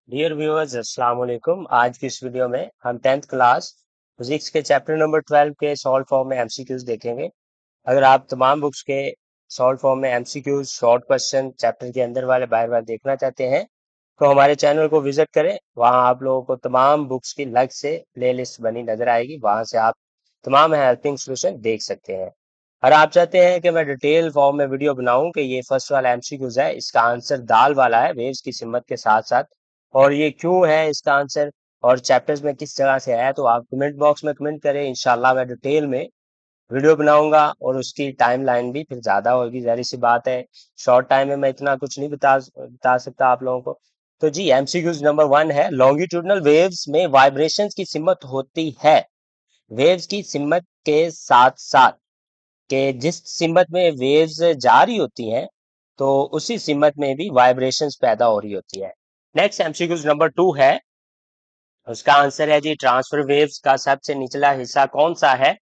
Dear viewers अस्सलाम वालेकुम। आज की इस वीडियो में हम 10th क्लास फिजिक्स के चैप्टर नंबर 12 के सॉल्व फॉर्म में एमसीक्यूज देखेंगे। अगर आप तमाम बुक्स के सॉल्व फॉर्म में एमसीक्यूज शॉर्ट क्वेश्चन चैप्टर के अंदर वाले बार बार देखना चाहते हैं तो हमारे चैनल को विजिट करें। वहां आप लोगों को तमाम बुक्स की अलग से प्लेलिस्ट बनी नजर आएगी, वहां से आप तमाम हेल्पिंग सॉल्यूशन देख सकते हैं। और आप चाहते हैं कि मैं डिटेल फॉर्म में वीडियो बनाऊं कि ये फर्स्ट वाला एमसीक्यूज है, इसका आंसर दाल वाला है वेव्स की सिमत के साथ साथ, और ये क्यों है इसका आंसर और चैप्टर्स में किस जगह से आया, तो आप कमेंट बॉक्स में कमेंट करें। इंशाल्लाह मैं डिटेल में वीडियो बनाऊंगा और उसकी टाइमलाइन भी फिर ज्यादा होगी। जाहिर सी बात है शॉर्ट टाइम में मैं इतना कुछ नहीं बता सकता आप लोगों को। तो जी एमसीक्यूज नंबर 1 है, लॉन्गिट्यूडनल वेव्स में वाइब्रेशंस की सिमत होती है वेव्स की सिमत के साथ साथ, के जिस सिमत में वेव्स जारी होती हैं तो उसी सिमत में भी वाइब्रेशंस पैदा हो रही होती है। नेक्स्ट एमसीक्यूज नंबर 2 है, उसका आंसर है जी ट्रांसफर वेव्स का सबसे निचला हिस्सा कौन सा है।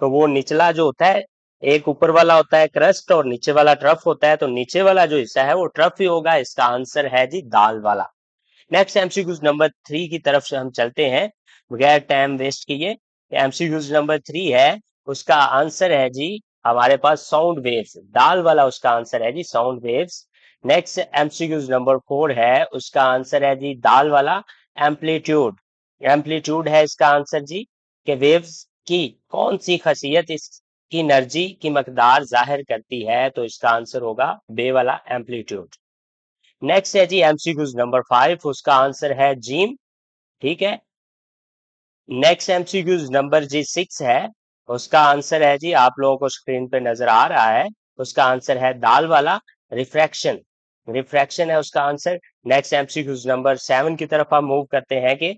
तो वो निचला जो होता है, एक ऊपर वाला होता है क्रस्ट और नीचे वाला ट्रफ होता है, तो नीचे वाला जो हिस्सा है वो ट्रफ ही होगा। इसका आंसर है जी दाल वाला। नेक्स्ट एमसीक्यूज नंबर 3 की तरफ से हम चलते हैं बगैर टाइम वेस्ट किए। एमसीक्यूज नंबर 3 है, उसका आंसर है जी हमारे पास साउंड वेव्स, दाल वाला उसका आंसर है जी sound waves. Next MCQs number 4 है, उसका आंसर है जी दाल वाला एम्पलीट्यूड। एम्पलीट्यूड है इसका आंसर जी, कि वेव्स की कौन सी खासियत इसकी एनर्जी की मकदार जाहिर करती है, तो इसका आंसर होगा बे वाला एम्पलीट्यूड। नेक्स्ट है जी एमसीक्यूज नंबर 5, उसका आंसर है जीम। ठीक है। नेक्स्ट एमसीक्यूज नंबर जी 6 है, उसका आंसर है जी आप लोगों को स्क्रीन पे नजर आ रहा है, उसका आंसर है दाल वाला रिफ्रैक्शन। रिफ्रैक्शन है उसका आंसर। नेक्स्ट एमसीक्यूज नंबर 7 की तरफ हम मूव करते हैं कि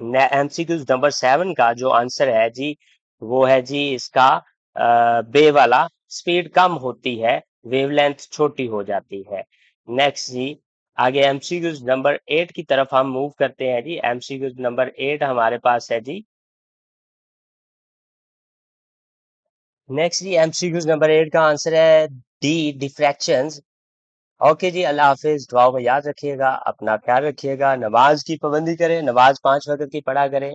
एमसीक्यूज नंबर 7 का जो आंसर है जी वो है जी इसका बे वाला, स्पीड कम होती है, वेवलेंथ छोटी हो जाती है। नेक्स्ट जी आगे एमसीक्यूज नंबर 8 की तरफ हम मूव करते हैं जी। एमसीक्यूज नंबर 8 हमारे पास है जी, नेक्स्ट जी एमसीक्यूज नंबर 8 का आंसर है डी, डिफ्रैक्शंस। ओके जी, अल्लाह हाफिज। दुआओं में याद रखिएगा, अपना ख्याल रखिएगा, नमाज की पाबंदी करें, नमाज 5 वक्त की पढ़ा करें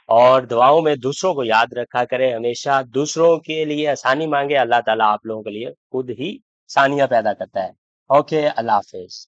और दुआओं में दूसरों को याद रखा करें। हमेशा दूसरों के लिए आसानी मांगे, अल्लाह ताला आप लोगों के लिए खुद ही आसानियां पैदा करता है। ओके, अल्लाह हाफिज।